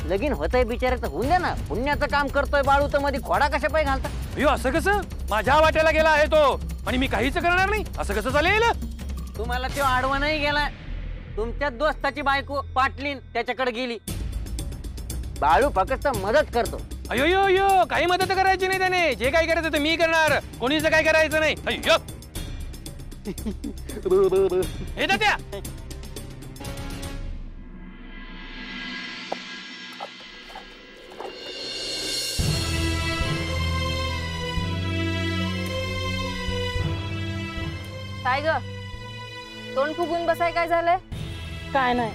लगीन होतंय बिचाराचं, होऊन द्या ना. पुण्याचं काम करतोय बाळू, तर मध्ये खोडा कशा पाय घालता? अयो असं कसं? माझ्या वाट्याला गेला आहे तो आणि मी काहीच करणार नाही, असं कसं चालेल? तुम्हाला तो आडवा नाही गेला. तुमच्या दोस्ताची बायको पाटलीन त्याच्याकडे गेली. बाळू फक्त मदत करतो. अयो यो यो, काही मदत करायची नाही त्याने. जे काय करायचं ते मी करणार, कोणीच काय करायचं नाही. अय्यो हे त्या काय ग, तोंड फुगून बसाय काय झालंय? काय नाही,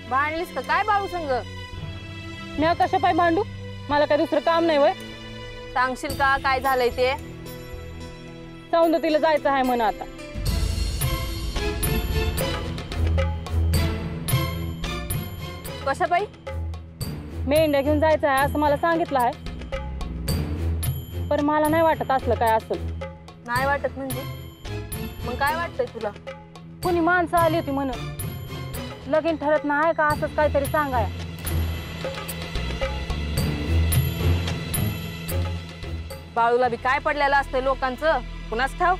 भांडलीस का काय बाळू संग? मी कशा पाय भांडू? मला काय दुसरं काम नाही वय? सांगशील का काय झालंय ते? सौंदतीला जायचं आहे म्हणा. आता कशा बाई? मेंढ्या घेऊन जायचं आहे असं मला सांगितलं आहे, पण मला नाही वाटत असलं काय असेल. नाही वाटत म्हणजे? मग काय वाटतंय तुला? कोणी माणसं आली होती म्हणून. लगीन ठरत नाही का असंच काहीतरी सांगाय. बाळूला बी काय पडलेलं असतंय लोकांचं, कुणाच ठाव.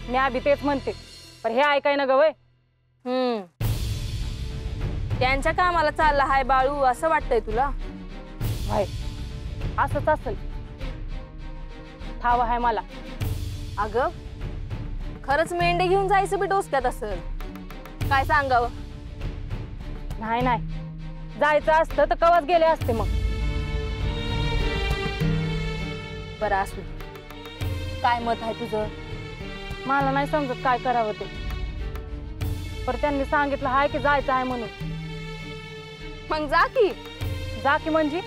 मी आधी तेच म्हणते, पण हे ऐकाय ना ग वय. त्यांच्या कामाला चालला हाय बाळू असं वाटतंय तुला? भाई असंच असेल, ठाव आहे मला. अगं खरंच मेंढे घेऊन जायचं बी डोसक्यात असेल. काय सांगावं? नाही नाही, जायचं असतं तर कवाच गेले असते. मग बरं असू दे. काय मत आहे तुझं? मला नाही समजत काय करावं ते, पण त्यांनी सांगितलं हाय की जायचं आहे म्हणून. मग जा की. जा की म्हणजे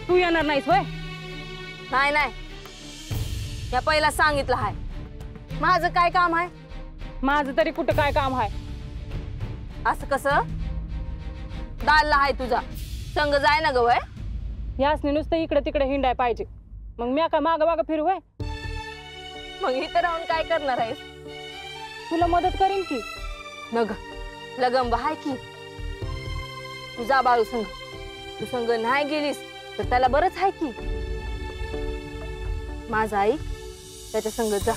तू येणार नाहीस वय? नाही नाही, या पहिला सांगितलं हाय. माझं काय काम आहे? माझं तरी कुठं काय काम आहे? असं कसं? दालला हाय तुझा संग, जाय ना ग वय. यासनी नुसतं इकडे तिकडे हिंडाय पाहिजे, मग मी काय मागं मागं फिरू वय? मग इथं राहून काय करणार आहेस? तुला मदत करीन की. नग लगंब हाय की. तू जा बाळू संग. तू संग नाही गेलीस तर त्याला बरंच आहे की. माझा आई त्याच्या संग जा,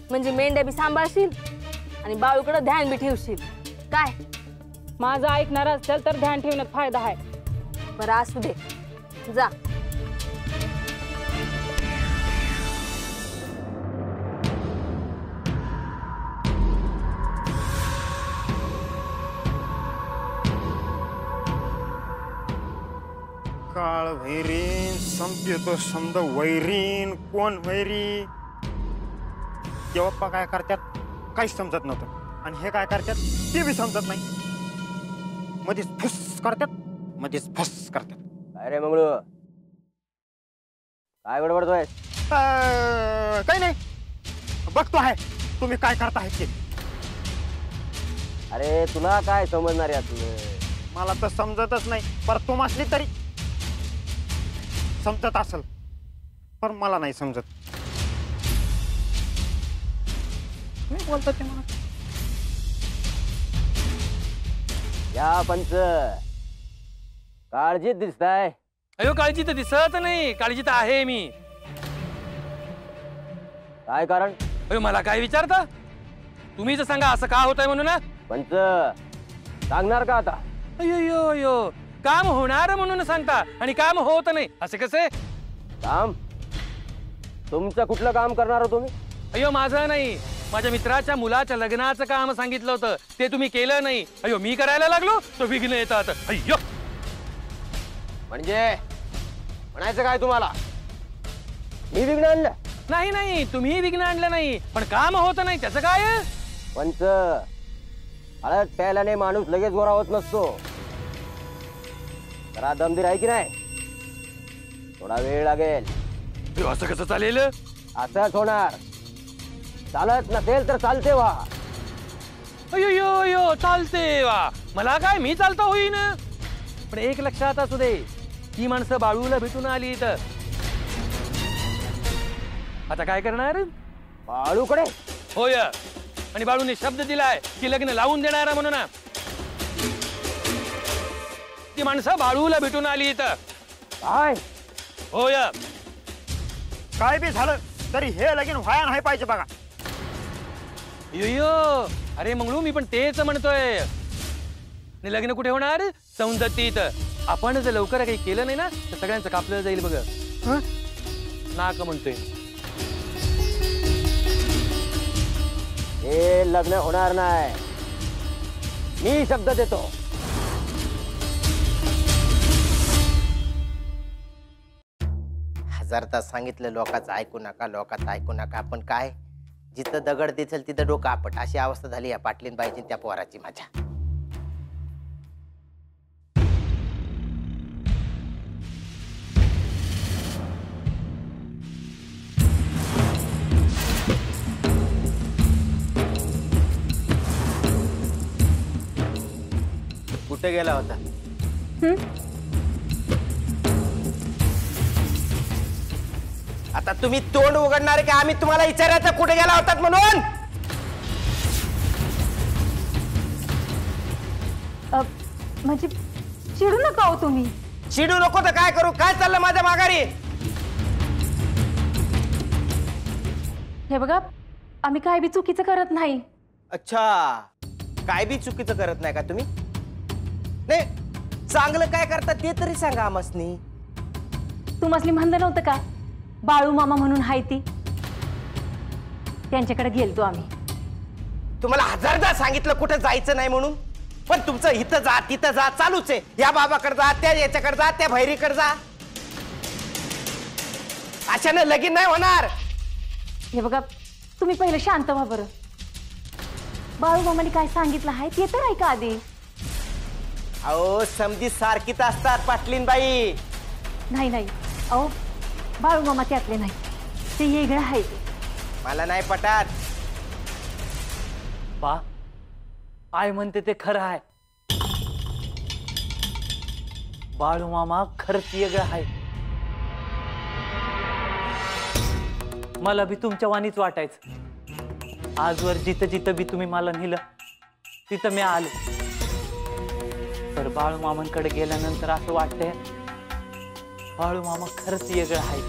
म्हणजे मेंढ्या बी सांभाळशील आणि बाळूकडे ध्यान बी ठेवशील. काय माझं ऐकणार असेल तर ध्यान ठेवण्यात फायदा आहे. बरं असू दे, जा. काळ वैरीन संपतो समद वैरीन कोण वैरी. देवप्पा काय करतात काहीच समजत नव्हतं, आणि हे काय करतात ते बी समजत नाही. मध्येच फुस करतात, मध्येच फुस करतात. अरे मंगळू, काय बडबडतोय? काही नाही, बघतो आहे तुम्ही काय करताय ते. अरे तुला काय समजणार यातलं? मला तर समजतच नाही, पर तुम असली तरी समजत असेल, पण मला नाही समजत. मी बोलतो ते मला. या पंच, काळजीत दिसताय. अयो काळजी तर दिसत नाही, काळजी तर आहे मी. काय कारण? अयो मला काय विचारता? तुम्हीच सांगा असं का होतंय म्हणून. पंच सांगणार का आता? अयो अयो, काम होणार म्हणून सांगता आणि काम होत नाही, असे कसे? काम? तुमचं कुठलं काम करणार हो तुम्ही? अयो माझं नाही, माझ्या मित्राच्या मुलाच्या लग्नाचं काम सांगितलं होतं, ते तुम्ही केलं नाही. अयो मी करायला लागलो तो विघ्न येतात. अय्यो म्हणजे म्हणायचं काय तुम्हाला? मी विघ्न आणलं? नाही नाही, तुम्ही विघ्न आणलं नाही, पण काम होत नाही त्याचं काय? पंच, हळद प्यायल्याने माणूस लगेच गोरा होत नसतो. जरा दमदीर आहे की नाही? थोडा वेळ लागेल. असं कसं चालेल? असंच होणार. चालत नसेल तर चालते व्हा. अयो चालते वा. मला काय, मी चालता होईन. पण एक लक्षात असू दे, ती माणसं बाळूला भेटून आली तर आता काय करणार? बाळूकडे? होय, आणि बाळूने शब्द दिलाय की लग्न लावून देणार म्हणून. ती माणसं बाळूला भेटून आली इथं. काय होय. काय बी झालं तरी हे लगीन व्हाया नाही पाहिजे बघा. यो अरे मंगळू मी पण तेच म्हणतोय. आणि लग्न कुठे होणार? सौंदत्तीत. आपण जर लवकर काही केलं नाही ना तर सगळ्यांचं कापलं जाईल बघ. नाक म्हणतोय. हे लग्न होणार नाही, मी शब्द देतो. हजार तास सांगितलं लोकांचं ऐकू नका, लोकांचं ऐकू नका. पण काय, जिथं दगड दिसेल तिथं डोकं आपट, अशी अवस्था झाली या पाटलीन बाईची त्या पोराची माझ्या. कुठे गेला होता? आता तुम्ही तोंड उघडणार का? आम्ही तुम्हाला विचारायचं कुठे गेला होतात म्हणून. म्हणजे चिडू नका हो तुम्ही. चिडू नको तर काय करू? काय चाललं माझ्या माघारी? हे बघा, आम्ही काय बी चुकीचं करत नाही. अच्छा, काय बी चुकीचं करत नाही का तुम्ही? नाही, चांगलं काय करता ते तरी सांगा आम्हासनी. तुम्हाला म्हणलं नव्हतं का बाळू मामा म्हणून हाय ती, त्यांच्याकडे गेलतो आम्ही. तुम्हाला हजारदा सांगितलं कुठं जायचं नाही म्हणून, पण तुमचं इथं जा तिथं जा चालूच आहे. या बाबाकडे जा, त्या याच्याकडे जा, त्या भैरीकडे जा. अशानं लगीन नाही होणार. हे बघा, तुम्ही पहिले शांत व्हा बरं. बाळू मामाने काय सांगितलं आहे ते तर ऐका आधी. अहो, समजी सारखीच असतात पाटलीन बाई. नाही नाही, अहो बाळू मामा त्यातले नाही, ते वेगळं आहे. मला नाही पटात. बा आय म्हणते ते खरं आहे. बाळू मामा खरंच वेगळं आहे. मला बी तुमच्या वाणीच वाटायचं. आजवर जिथं जिथं बी तुम्ही मला नेलं तिथं मी आलो. तर बाळू मामांकडे गेल्यानंतर असं वाटतंय बाळू मामा खरंच वेगळं आहे.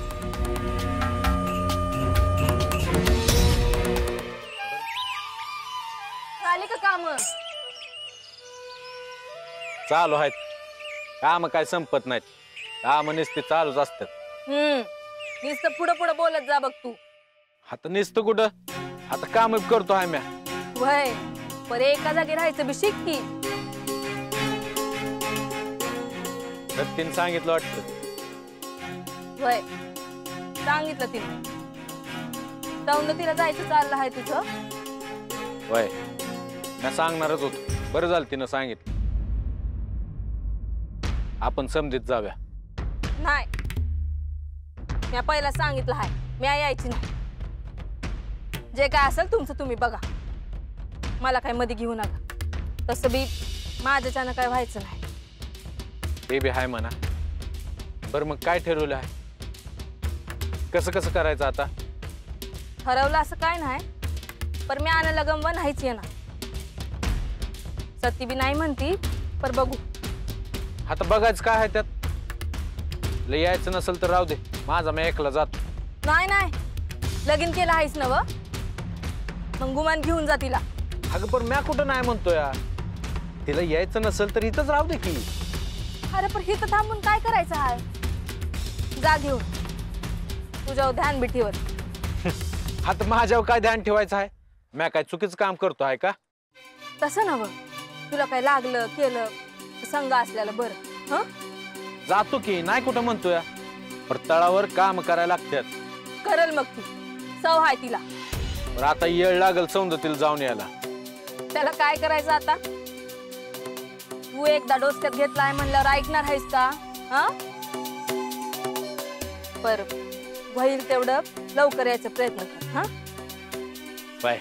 झाली का काम? चालू आहेत काम, काय संपत नाहीत. काम नुसते चालूच असतात. नुसतं पुढं पुढं बोलत जा बघ तू. आता नुसतं कुठं, आता काम करतो आम्ही. वय पर एका जागी राहायचं बी शिक की. तिने सांगितलं वाटतं. वय सांगितलं तिने. सौंदतीला जायचं चाललं आहे तुझं. वय मी सांगणारच होतो. बरं झालं तिनं सांगितलं. आपण समजीत जाऊया. नाही, मी पहिला सांगितलं आहे, मी यायची नाही. जे काय असेल तुमचं तुम्ही बघा, मला काय मध्ये घेऊ नका. तसं बी माझ्याच्यानं काय व्हायचं नाही. ते बी आहे म्हणा. बरं मग काय ठरवलं आहे? कसं कसं करायचं आता? ठरवलं असं काय नाही, पण मी आणायला गमवा नाहीच येणार. सती बी नाही म्हणती, पर बघू. आता बघायचं काय आहे त्यात. लय यायचं नसेल तर राहू दे, माझा मी एकला जातो. नाही नाही, लगीन केलं आहेस ना व, मग गुमान घेऊन जा तिला. अगं पण म्या कुठं नाही म्हणतोय. तिला यायचं नसेल तर इथंच राहू दे की. अरे पण इथं थांबून काय करायचं आहे? जा घेऊन, तुझ्यावर ध्यान बिठीवर. आता माझ्यावर काय ध्यान ठेवायचं आहे? म्या काय चुकीचं काम करतो आहे का? तसं नव, तुला काय लागलं केलं संघ असल्याला बरं. हं, जातो की, नाही कुठं म्हणतोय. तळावर काम करायला लागतात. करल मग ती, सव हाय तिला. बरं आता येळ लागल सौंदतीला जाऊन यायला. त्याला काय करायचं आता? तू एकदा डोसक्यात घेतलाय म्हणल्यावर ऐकणार आहेस का? हा, पर होईल तेवढं लवकर यायचा प्रयत्न कर. हा बाय.